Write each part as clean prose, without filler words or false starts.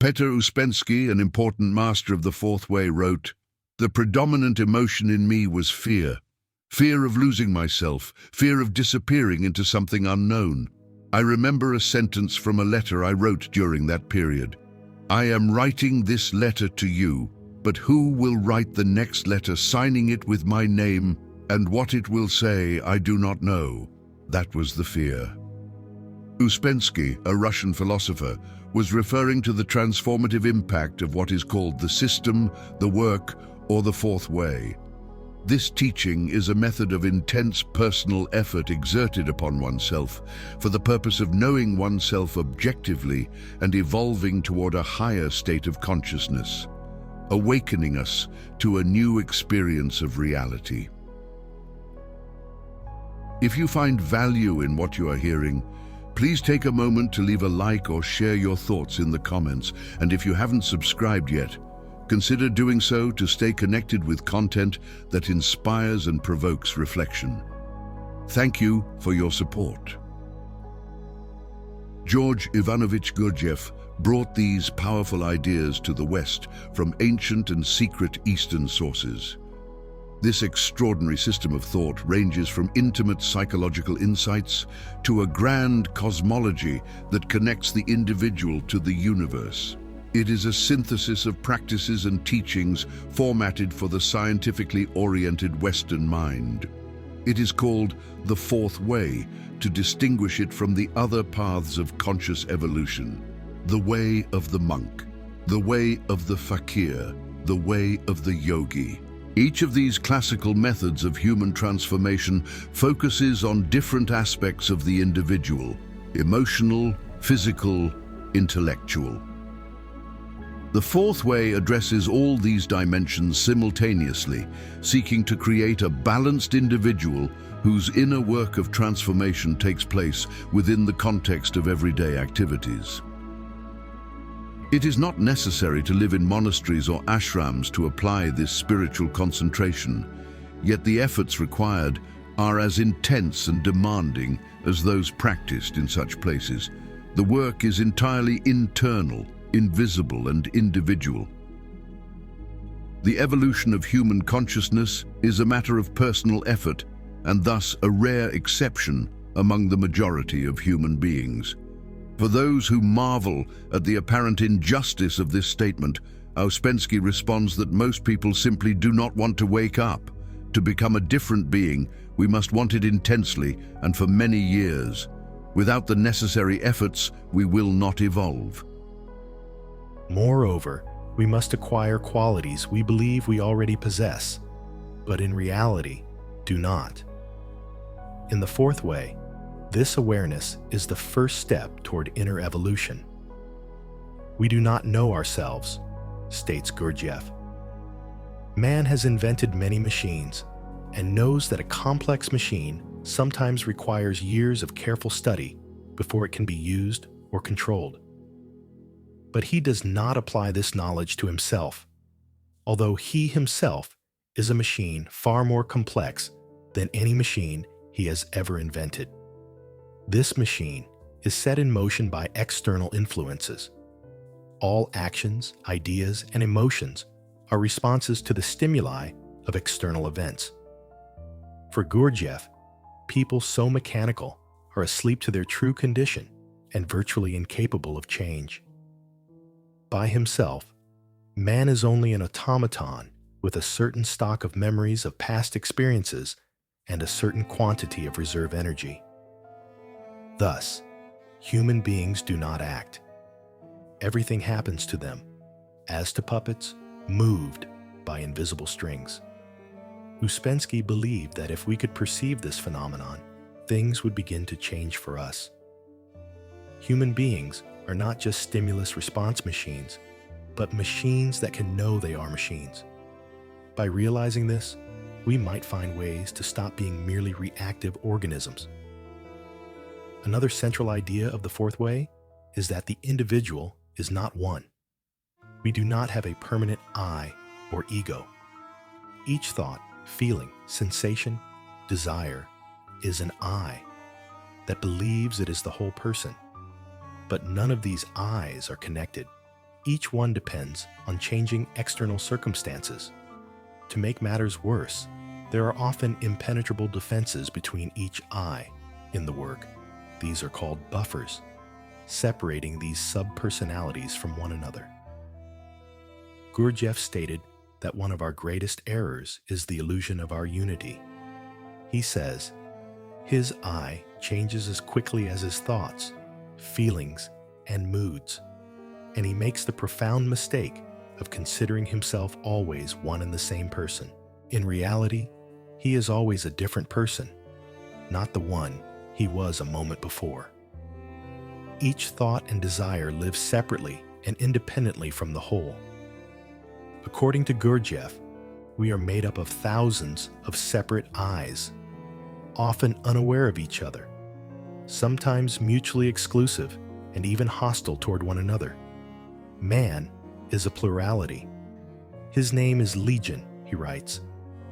Pëtr Uspenskij, an important master of the fourth way, wrote, "The predominant emotion in me was fear. Fear of losing myself, fear of disappearing into something unknown. I remember a sentence from a letter I wrote during that period. I am writing this letter to you, but who will write the next letter signing it with my name, and what it will say I do not know." That was the fear. Uspenskij, a Russian philosopher, was referring to the transformative impact of what is called the system, the work, or the fourth way. This teaching is a method of intense personal effort exerted upon oneself for the purpose of knowing oneself objectively and evolving toward a higher state of consciousness, awakening us to a new experience of reality. If you find value in what you are hearing, please take a moment to leave a like or share your thoughts in the comments. And if you haven't subscribed yet, consider doing so to stay connected with content that inspires and provokes reflection. Thank you for your support. George Ivanovich Gurdjieff brought these powerful ideas to the West from ancient and secret Eastern sources. This extraordinary system of thought ranges from intimate psychological insights to a grand cosmology that connects the individual to the universe. It is a synthesis of practices and teachings formatted for the scientifically oriented Western mind. It is called the fourth way to distinguish it from the other paths of conscious evolution. The way of the monk, the way of the fakir, the way of the yogi. Each of these classical methods of human transformation focuses on different aspects of the individual: emotional, physical, intellectual. The fourth way addresses all these dimensions simultaneously, seeking to create a balanced individual whose inner work of transformation takes place within the context of everyday activities. It is not necessary to live in monasteries or ashrams to apply this spiritual concentration, yet the efforts required are as intense and demanding as those practiced in such places. The work is entirely internal, invisible, and individual. The evolution of human consciousness is a matter of personal effort, and thus a rare exception among the majority of human beings. For those who marvel at the apparent injustice of this statement, Uspenskij responds that most people simply do not want to wake up. To become a different being, we must want it intensely and for many years. Without the necessary efforts, we will not evolve. Moreover, we must acquire qualities we believe we already possess, but in reality, do not. In the fourth way, this awareness is the first step toward inner evolution. We do not know ourselves, states Gurdjieff. Man has invented many machines and knows that a complex machine sometimes requires years of careful study before it can be used or controlled. But he does not apply this knowledge to himself, although he himself is a machine far more complex than any machine he has ever invented. This machine is set in motion by external influences. All actions, ideas, and emotions are responses to the stimuli of external events. For Gurdjieff, people so mechanical are asleep to their true condition and virtually incapable of change. By himself, man is only an automaton with a certain stock of memories of past experiences and a certain quantity of reserve energy. Thus, human beings do not act. Everything happens to them, as to puppets, moved by invisible strings. Uspenskij believed that if we could perceive this phenomenon, things would begin to change for us. Human beings are not just stimulus-response machines, but machines that can know they are machines. By realizing this, we might find ways to stop being merely reactive organisms. Another central idea of the fourth way is that the individual is not one. We do not have a permanent I or ego. Each thought, feeling, sensation, desire is an I that believes it is the whole person. But none of these I's are connected. Each one depends on changing external circumstances. To make matters worse, there are often impenetrable defenses between each I in the work. These are called buffers, separating these subpersonalities from one another. Gurdjieff stated that one of our greatest errors is the illusion of our unity. He says, his I changes as quickly as his thoughts, feelings, and moods, and he makes the profound mistake of considering himself always one and the same person. In reality, he is always a different person, not the one he was a moment before. Each thought and desire lives separately and independently from the whole. According to Gurdjieff, we are made up of thousands of separate I's, often unaware of each other, sometimes mutually exclusive and even hostile toward one another. Man is a plurality. His name is Legion, he writes.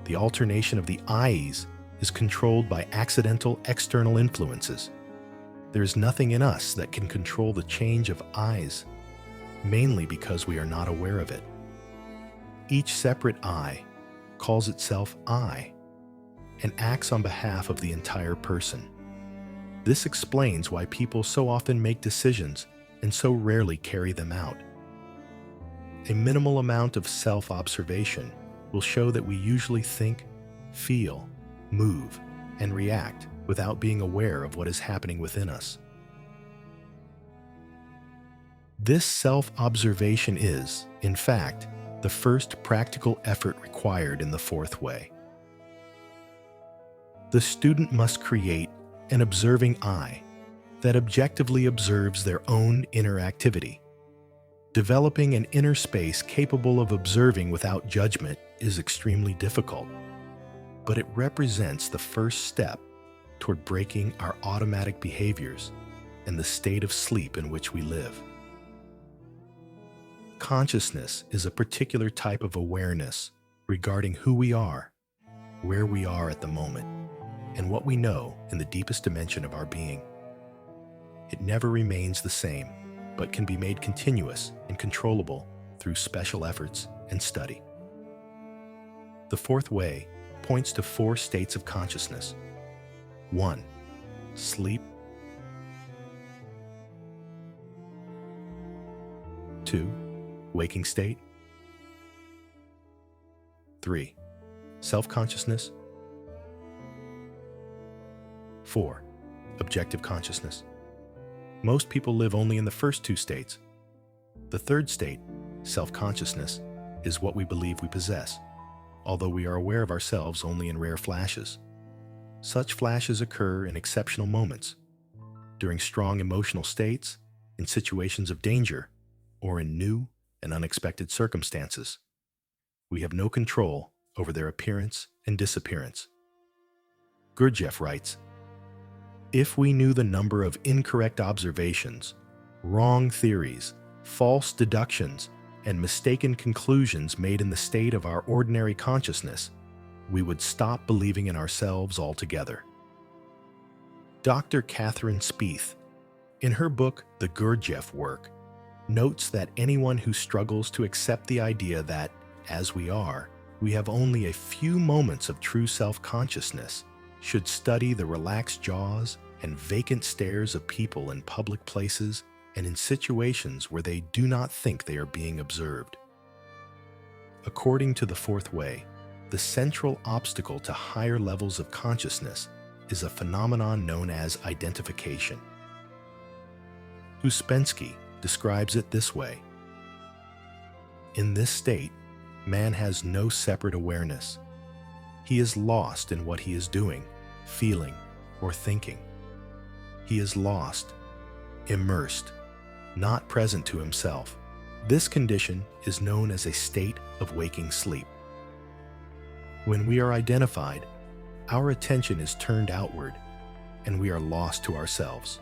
The alternation of the I's is controlled by accidental external influences. There is nothing in us that can control the change of I's, mainly because we are not aware of it. Each separate I calls itself I and acts on behalf of the entire person. This explains why people so often make decisions and so rarely carry them out. A minimal amount of self-observation will show that we usually think, feel, move, and react without being aware of what is happening within us. This self-observation is, in fact, the first practical effort required in the fourth way. The student must create an observing I that objectively observes their own inner activity. Developing an inner space capable of observing without judgment is extremely difficult, but it represents the first step toward breaking our automatic behaviors and the state of sleep in which we live. Consciousness is a particular type of awareness regarding who we are, where we are at the moment, and what we know in the deepest dimension of our being. It never remains the same, but can be made continuous and controllable through special efforts and study. The fourth way points to 4 states of consciousness. 1. Sleep. 2. Waking state. 3. Self-consciousness. 4. Objective consciousness. Most people live only in the first 2 states. The third state, self-consciousness, is what we believe we possess, although we are aware of ourselves only in rare flashes. Such flashes occur in exceptional moments, during strong emotional states, in situations of danger, or in new and unexpected circumstances. We have no control over their appearance and disappearance. Gurdjieff writes, if we knew the number of incorrect observations, wrong theories, false deductions, and mistaken conclusions made in the state of our ordinary consciousness, we would stop believing in ourselves altogether. Dr. Catherine Spieth, in her book The Gurdjieff Work, notes that anyone who struggles to accept the idea that, as we are, we have only a few moments of true self-consciousness should study the relaxed jaws and vacant stares of people in public places and in situations where they do not think they are being observed. According to the fourth way, the central obstacle to higher levels of consciousness is a phenomenon known as identification. Uspenskij describes it this way. In this state, man has no separate awareness. He is lost in what he is doing, feeling, or thinking. He is lost, immersed, not present to himself. This condition is known as a state of waking sleep. When we are identified, our attention is turned outward, and we are lost to ourselves.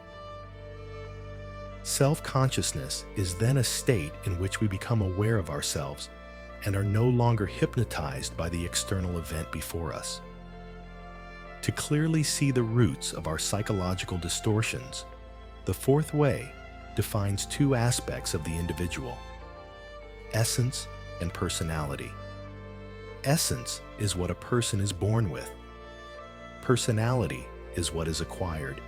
Self-consciousness is then a state in which we become aware of ourselves and are no longer hypnotized by the external event before us. To clearly see the roots of our psychological distortions, the fourth way defines 2 aspects of the individual: essence and personality. Essence is what a person is born with. Personality is what is acquired.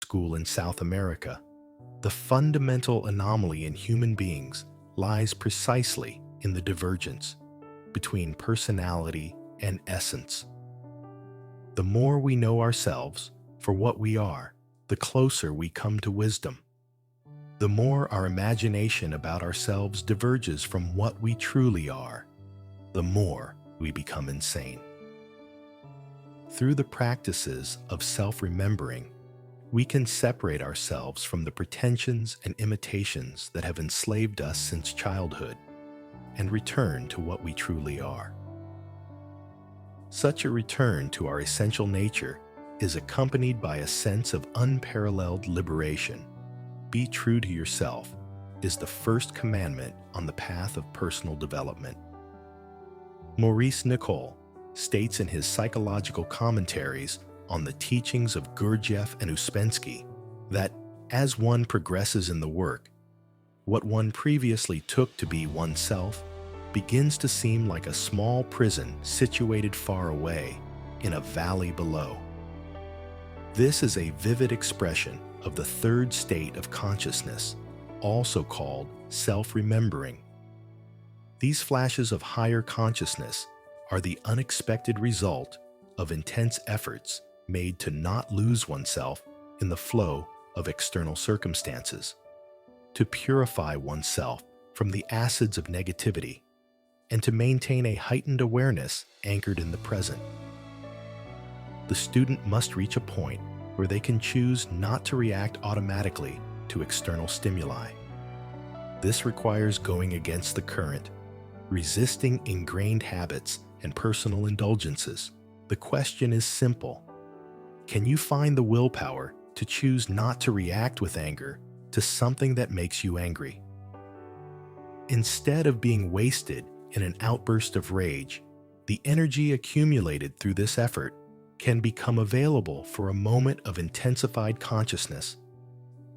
School in South America, the fundamental anomaly in human beings lies precisely in the divergence between personality and essence. The more we know ourselves for what we are, the closer we come to wisdom. The more our imagination about ourselves diverges from what we truly are, the more we become insane. Through the practices of self-remembering, we can separate ourselves from the pretensions and imitations that have enslaved us since childhood and return to what we truly are. Such a return to our essential nature is accompanied by a sense of unparalleled liberation. Be true to yourself is the first commandment on the path of personal development. Maurice Nicole states in his psychological commentaries on the teachings of Gurdjieff and Uspenskij that as one progresses in the work, what one previously took to be oneself begins to seem like a small prison situated far away in a valley below. This is a vivid expression of the third state of consciousness, also called self-remembering. These flashes of higher consciousness are the unexpected result of intense efforts made to not lose oneself in the flow of external circumstances, to purify oneself from the acids of negativity, and to maintain a heightened awareness anchored in the present. The student must reach a point where they can choose not to react automatically to external stimuli. This requires going against the current, resisting ingrained habits and personal indulgences. The question is simple. Can you find the willpower to choose not to react with anger to something that makes you angry? Instead of being wasted in an outburst of rage, the energy accumulated through this effort can become available for a moment of intensified consciousness.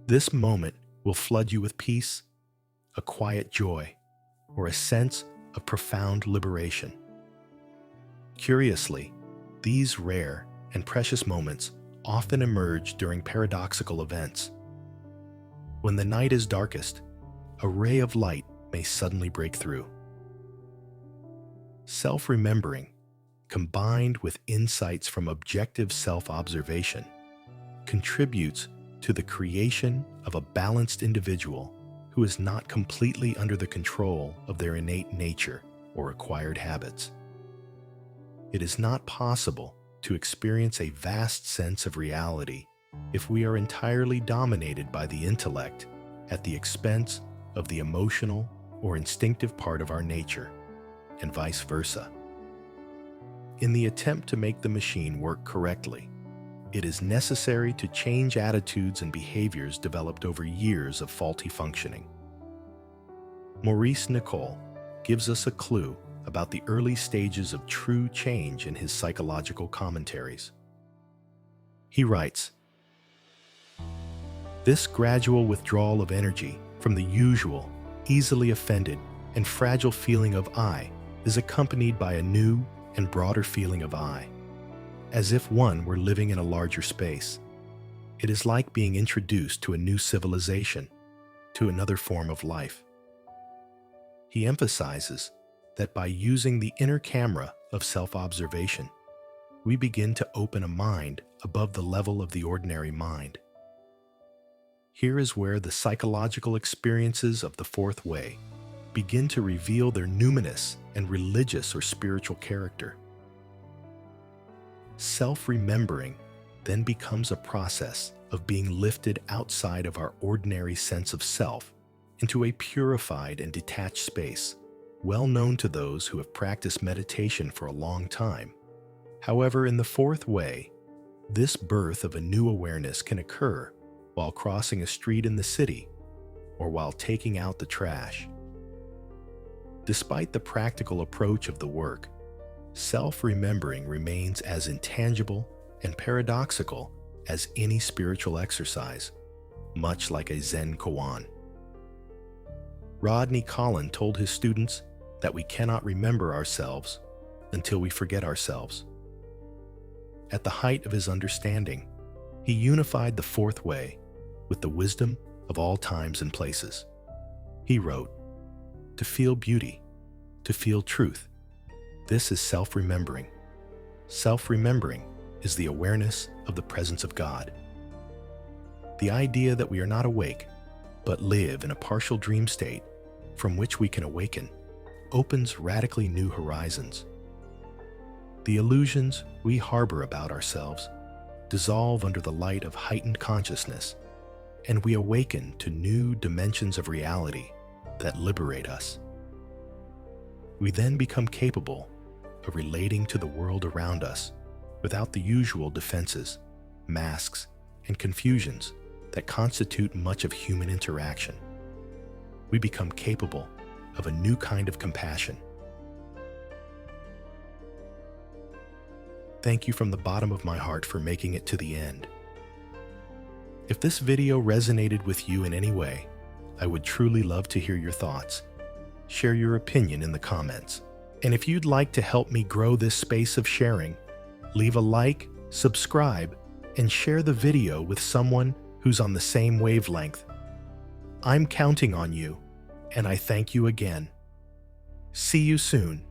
This moment will flood you with peace, a quiet joy, or a sense of profound liberation. Curiously, these rare and precious moments often emerge during paradoxical events. When the night is darkest, a ray of light may suddenly break through. Self-remembering, combined with insights from objective self-observation, contributes to the creation of a balanced individual who is not completely under the control of their innate nature or acquired habits. It is not possible to experience a vast sense of reality if we are entirely dominated by the intellect at the expense of the emotional or instinctive part of our nature, and vice versa. In the attempt to make the machine work correctly, it is necessary to change attitudes and behaviors developed over years of faulty functioning. Maurice Nicole gives us a clue about the early stages of true change in his psychological commentaries. He writes, "This gradual withdrawal of energy from the usual, easily offended, and fragile feeling of I is accompanied by a new and broader feeling of I, as if one were living in a larger space. It is like being introduced to a new civilization, to another form of life." He emphasizes that by using the inner camera of self-observation, we begin to open a mind above the level of the ordinary mind. Here is where the psychological experiences of the fourth way begin to reveal their numinous and religious or spiritual character. Self-remembering then becomes a process of being lifted outside of our ordinary sense of self into a purified and detached space, well known to those who have practiced meditation for a long time. However, in the fourth way, this birth of a new awareness can occur while crossing a street in the city or while taking out the trash. Despite the practical approach of the work, self-remembering remains as intangible and paradoxical as any spiritual exercise, much like a Zen koan. Rodney Collin told his students that we cannot remember ourselves until we forget ourselves. At the height of his understanding, he unified the fourth way with the wisdom of all times and places. He wrote, "To feel beauty, to feel truth, this is self-remembering. Self-remembering is the awareness of the presence of God." The idea that we are not awake, but live in a partial dream state from which we can awaken, opens radically new horizons. The illusions we harbor about ourselves dissolve under the light of heightened consciousness, and we awaken to new dimensions of reality that liberate us. We then become capable of relating to the world around us without the usual defenses, masks, and confusions that constitute much of human interaction. We become capable of a new kind of compassion. Thank you from the bottom of my heart for making it to the end. If this video resonated with you in any way, I would truly love to hear your thoughts. Share your opinion in the comments. And if you'd like to help me grow this space of sharing, leave a like, subscribe, and share the video with someone who's on the same wavelength. I'm counting on you, and I thank you again. See you soon.